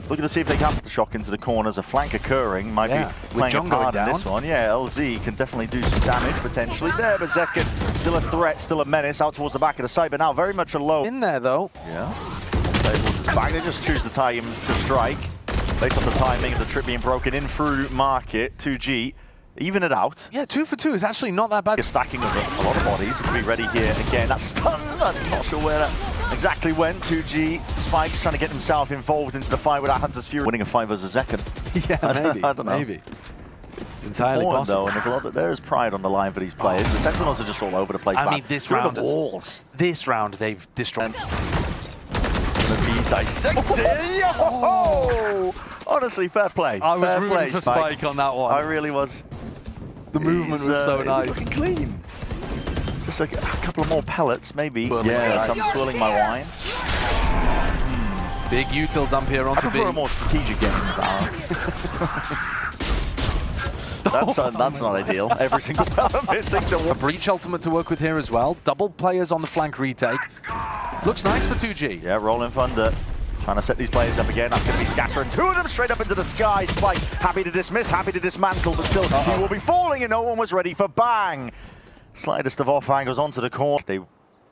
Looking to see if they can put the shock into the corners. A flank occurring. Might be playing a part in this one. Yeah, LZ can definitely do some damage potentially there. But Zekken, still a threat, still a menace out towards the back of the site, but now very much alone. In there though. Yeah. Towards his back. They just choose the time to strike. Based off the timing of the trip being broken in through market. 2G. Even it out. Yeah, 2 for 2 is actually not that bad. A stacking of a lot of bodies. Be ready here again. That stun. I'm not sure where that exactly went. 2G. Spike's trying to get himself involved into the fight with that Hunter's Fury. Winning a fight versus Zekken. Yeah, maybe. I don't know. Maybe. It's entirely possible. Though, and there's a lot that there is pride on the line for these players. The Sentinels are just all over the place. I mean, this round, the walls. This round, they've destroyed. Gonna be dissected. Oh! Honestly, fair play. I was rooting play, for Spike on that one. I really was. The movement was so nice. Looking clean. Just like a couple of more pellets, maybe. Yes, I'm swirling my wine. Big util dump here onto B. I prefer a more strategic game than Valorant. That's not ideal. Every single power missing. A breach ultimate to work with here as well. Double players on the flank retake. Looks nice for 2G. Yeah, rolling thunder. Trying to set these players up again. That's going to be scattering. Two of them straight up into the sky. Spike happy to dismiss, happy to dismantle, but still he will be falling and no one was ready for bang. Slightest of off angles onto the corner. They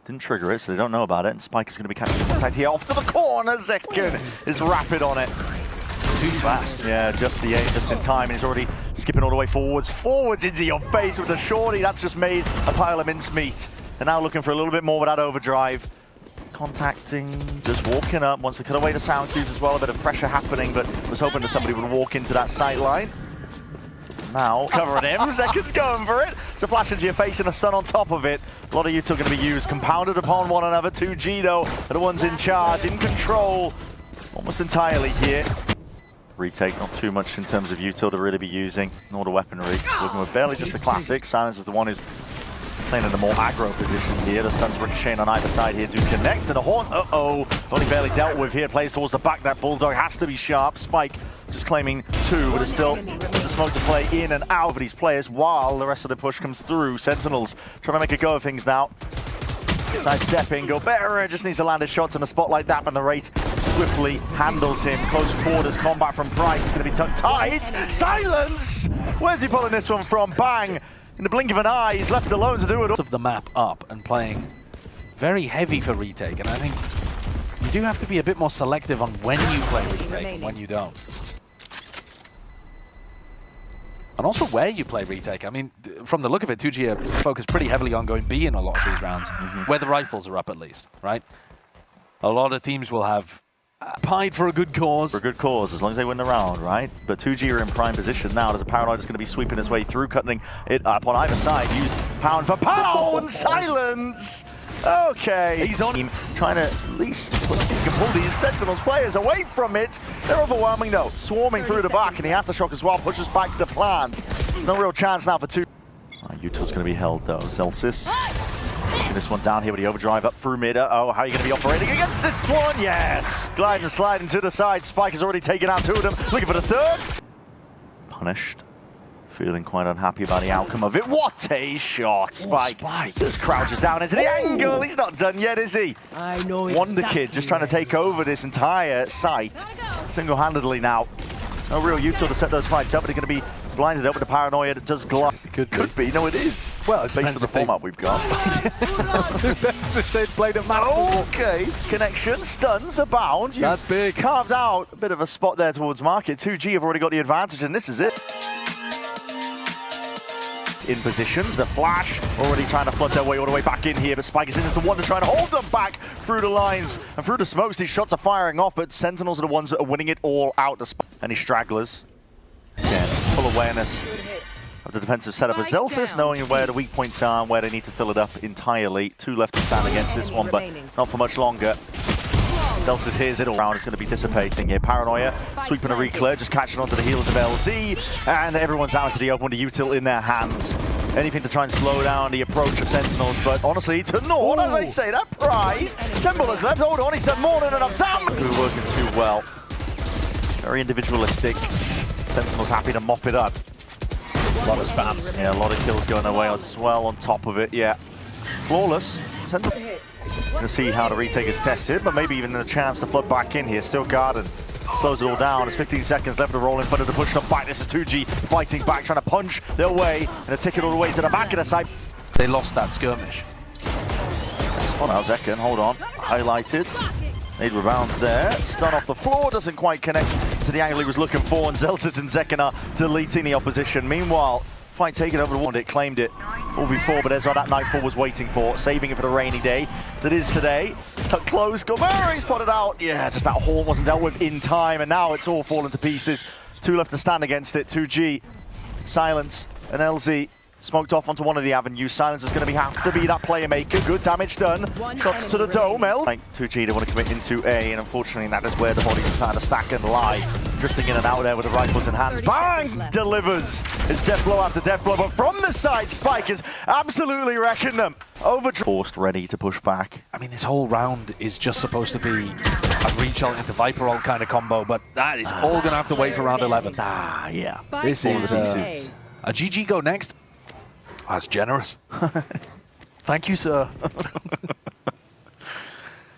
didn't trigger it, so they don't know about it. And Spike is going to be catching contact here off to the corner. Zekken is rapid on it. Too fast. Yeah, just the aim, just in time. And he's already skipping all the way forwards. Forwards into your face with the shorty. That's just made a pile of mincemeat. And now looking for a little bit more with that overdrive. Contacting, just walking up, wants to cut away the sound cues as well, a bit of pressure happening, but was hoping that somebody would walk into that sight line. Now, covering him, Zekken's going for it. It's a flash into your face and a stun on top of it. A lot of util going to be used, compounded upon one another. 2G though, are the ones in charge, in control, almost entirely here. Retake, not too much in terms of util to really be using, nor the weaponry. Looking with barely just the classic. Silence is the one who's playing in a more aggro position here. The stuns ricocheting on either side here do connect. And a horn, only barely dealt with here. Plays towards the back. That Bulldog has to be sharp. Spike just claiming 2, but it's still the smoke to play in and out of these players while the rest of the push comes through. Sentinels trying to make a go of things now. Side stepping, Gobert just needs to land his shots in a spot like that, but the rate swiftly handles him. Close quarters combat from Price. It's going to be tucked tight. Silence! Where's he pulling this one from? Bang! In the blink of an eye, he's left alone to do it all. Of the map up and playing very heavy for retake, and I think you do have to be a bit more selective on when you play retake and when you don't. And also where you play retake. I mean, from the look of it, 2G are focused pretty heavily on going B in a lot of these rounds, where the rifles are up at least, right? A lot of teams will have pied for a good cause. For a good cause, as long as they win the round, right? But 2G are in prime position now. There's a Paranoid that's going to be sweeping his way through, cutting it up on either side. Use pound for pound! Silence! Okay. He's on him, trying to at least see if he can pull these Sentinels players away from it. They're overwhelming though, swarming through the back, and the aftershock as well pushes back the plant. There's no real chance now for 2. Util's going to be held though. Zelsis. This one down here with the overdrive up through mid. How are you going to be operating against this one? Yeah, glide and slide into the side. Spike has already taken out 2 of them. Looking for the 3rd. Punished. Feeling quite unhappy about the outcome of it. What a shot, Spike. Just crouches down into the angle. He's not done yet, is he? I know Wonder Kid just trying to take over this entire site. Single-handedly now. No real util to set those fights up, but he's going to be blinded up with the paranoia that does glide. Could be. No, it is. Well, it based on the format we've got. Depends if they played a match. Okay, connection, stuns abound. That's big. Carved out a bit of a spot there towards market. 2G have already got the advantage, and this is it. In positions, the flash already trying to flood their way all the way back in here, but Spike is in as the one to try to hold them back through the lines and through the smokes. These shots are firing off, but Sentinels are the ones that are winning it all out. Any stragglers? Again, full awareness of the defensive setup of Zelsis, knowing where the weak points are and where they need to fill it up entirely. 2 left to stand against this one, but not for much longer. Zelsis hears it all round. It's going to be dissipating here. Paranoia sweeping a reclear, just catching onto the heels of LZ, and everyone's out into the open with the util in their hands. Anything to try and slow down the approach of Sentinels, but honestly, to Nord, as I say, that prize. 10 bullets left. Hold on, he's done more than enough damage. We're working too well. Very individualistic. Sentinels happy to mop it up. A lot of spam. Yeah, a lot of kills going away as well on top of it. Yeah, flawless. Sentinels. Gonna see how the retake is tested, but maybe even a chance to flood back in here. Still guarded slows it all down. There's 15 seconds left to roll in front of the push them back. This is 2G fighting back, trying to punch their way and a ticket all the way to the back of the side. They lost that skirmish. Oh, now Zekken, hold on. Highlighted. Need rebounds there. Stun off the floor, doesn't quite connect to the angle he was looking for, and Zelsis and Zekken are deleting the opposition. Meanwhile, fight taken over the wall, it claimed it. 4v4, but there's what that Nightfall was waiting for, saving it for the rainy day that is today. Tuck close, Gobert, spotted out. Yeah, just that horn wasn't dealt with in time, and now it's all fallen to pieces. 2 left to stand against it. 2G, Silence, and LZ. Smoked off onto one of the avenues. Silence is going to have to be that player maker. Good damage done. Shots to the dome. Like 2G, they want to commit into A, and unfortunately that is where the bodies are starting to stack and lie. Drifting in and out there with the rifles in hands. Bang! Delivers. It's death blow after death blow, but from the side, Spike is absolutely wrecking them. Forced, ready to push back. I mean, this whole round is just supposed to be a reach out into Viper ult kind of combo, but that is all going to have to wait for round 11. Yeah. This is a GG go next. That's generous. Thank you, sir.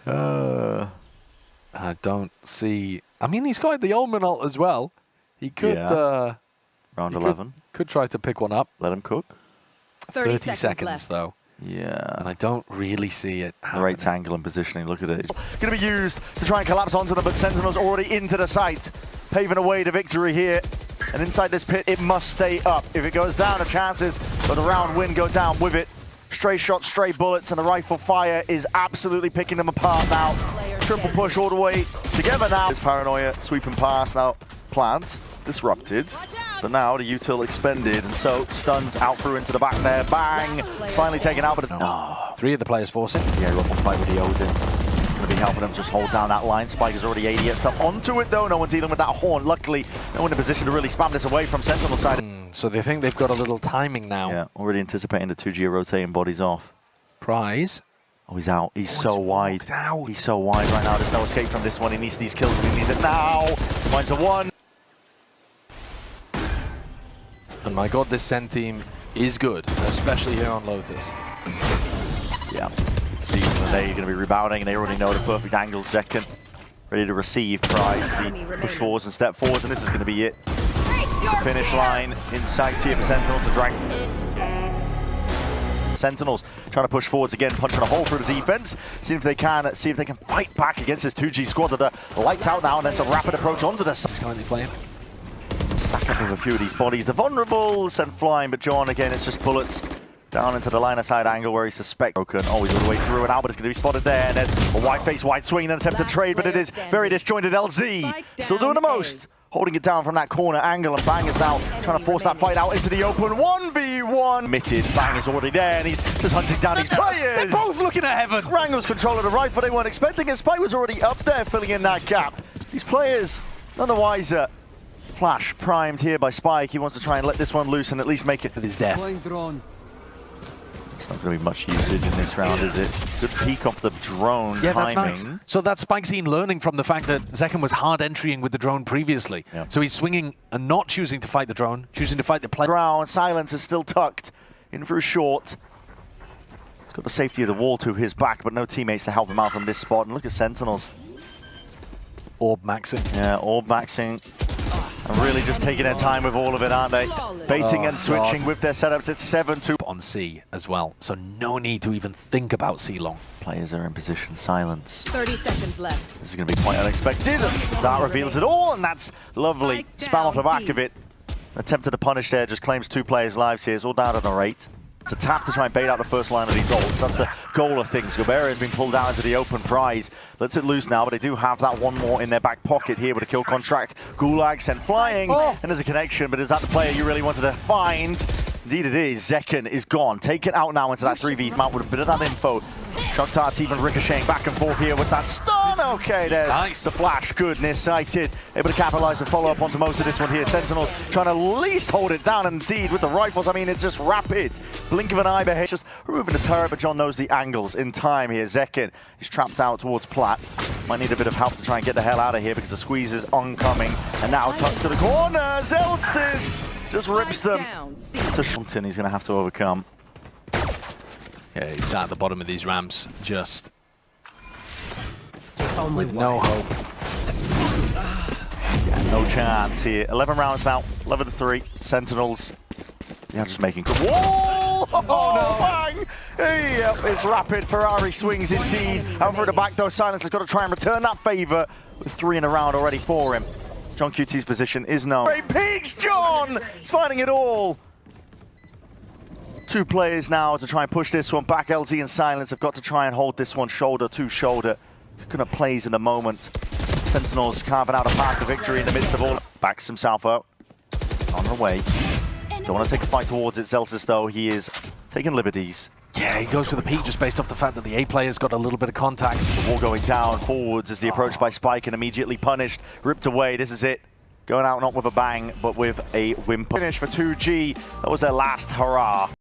I don't see... I mean, he's got the Omen ult as well. He could... Round 11. Could try to pick one up. Let him cook. 30 seconds though. Yeah. And I don't really see it happening. Great angle and positioning, look at it. Going to be used to try and collapse onto them, but Sentinels already into the site. Paving away to victory here. And inside this pit, it must stay up. If it goes down, the chances of the round win go down with it. Stray shots, stray bullets, and the rifle fire is absolutely picking them apart now. Triple push all the way together now. It's Paranoia sweeping past now. Plant disrupted, but now the util expended, and so stuns out through into the back there. Bang! Finally taken out, but no. 3 of the players forcing. Yeah, got one fight with the Odin. It's going to be helping them just hold down that line. Spike is already ADS stuff onto it though. No one dealing with that horn. Luckily, no one in a position to really spam this away from Sentinel side. So they think they've got a little timing now. Yeah, already anticipating the 2G rotating bodies off. Prize. Oh, he's out. He's so wide. Out. He's so wide right now. There's no escape from this one. He needs these kills and he needs it now. Finds a 1. And my god, this Sen team is good, especially here on Lotus. Yeah. See, they're going to be rebounding, and they already know the perfect angle. Zekken ready to receive Prize as he push forwards and step forwards, and this is going to be it. Finish line in sight here for Sentinel to drag. Sentinels trying to push forwards again, punching a hole through the defense. See if they can fight back against this 2G squad that are lights out now, and there's a rapid approach onto the side. He's currently playing. Stack up with a few of these bodies. The vulnerable sent flying, but John again, it's just bullets down into the line of side angle where he suspects broken. Oh, he's all the way through and Albert is going to be spotted there, and then a wide face, wide swing, then attempt to trade, but it is very disjointed. LZ still doing the most, holding it down from that corner angle, and Bang is now trying to force that fight out into the open. 1v1. Committed. Bang is already there, and he's just hunting down his players. They're both looking at heaven. Wrangle's control of the rifle. They weren't expecting it. Spike was already up there, filling in that gap. These players, none the wiser. Flash primed here by Spike. He wants to try and let this one loose and at least make it with his death. It's not going to be much usage in this round, is it? Good peek off the drone timing. That's nice. So that's Spike seen learning from the fact that Zekken was hard entrying with the drone previously. Yeah. So he's swinging and not choosing to fight the drone, choosing to fight the player. Ground, Silence is still tucked in through short. He's got the safety of the wall to his back, but no teammates to help him out from this spot. And look at Sentinels. Orb maxing. Yeah, orb maxing. And really just taking their time with all of it, aren't they? Baiting and switching with their setups. It's 7-2. On C as well, so no need to even think about C long. Players are in position. Silence. 30 seconds left. This is going to be quite unexpected. Dart reveals it all, and that's lovely. Spam off the back of it. Attempted to punish there, just claims 2 players' lives here. It's all down to the rate. It's a tap to try and bait out the first line of these ults. That's the goal of things. Gobert has been pulled down into the open. Prize lets it loose now, but they do have that one more in their back pocket here with a kill contract. Gulag sent flying, and there's a connection, but is that the player you really wanted to find? Indeed it is. Zekken is gone. Taken out now into that 3v mount with a bit of that info. Shock darts even ricocheting back and forth here with that stun. Okay, there's nice. The flash, good, near sighted. Able to capitalize and follow up onto most of this one here. Sentinels trying to at least hold it down. Indeed, with the rifles, I mean, it's just rapid. Blink of an eye behind. Just removing the turret, but John knows the angles in time here. Zekken is trapped out towards Plat. Might need a bit of help to try and get the hell out of here because the squeeze is oncoming. And now tucked to the corner. Zelsis just rips them to Shunton. He's going to have to overcome. Yeah, he's sat at the bottom of these ramps, just with no hope. Yeah, no chance here. 11 rounds now, 11-3. Sentinels. Yeah, just making good. Whoa! Oh, no. Bang! Hey, yep, it's rapid. Ferrari swings indeed. Out for the back though. Silence has got to try and return that favor with 3 in a round already for him. John QT's position is known. Great peaks, John! He's finding it all. 2 players now to try and push this one back. LZ and Silence have got to try and hold this one shoulder to shoulder. Gonna plays in the moment. Sentinels carving out a path to victory in the midst of all. Backs himself up. On the way. Don't want to take a fight towards it. Zelsis, though, he is taking liberties. Yeah, he goes for the peak just based off the fact that the A player's got a little bit of contact. The wall going down forwards as the approach by Spike and immediately punished. Ripped away. This is it. Going out not with a bang, but with a whimper. Finish for 2G. That was their last hurrah.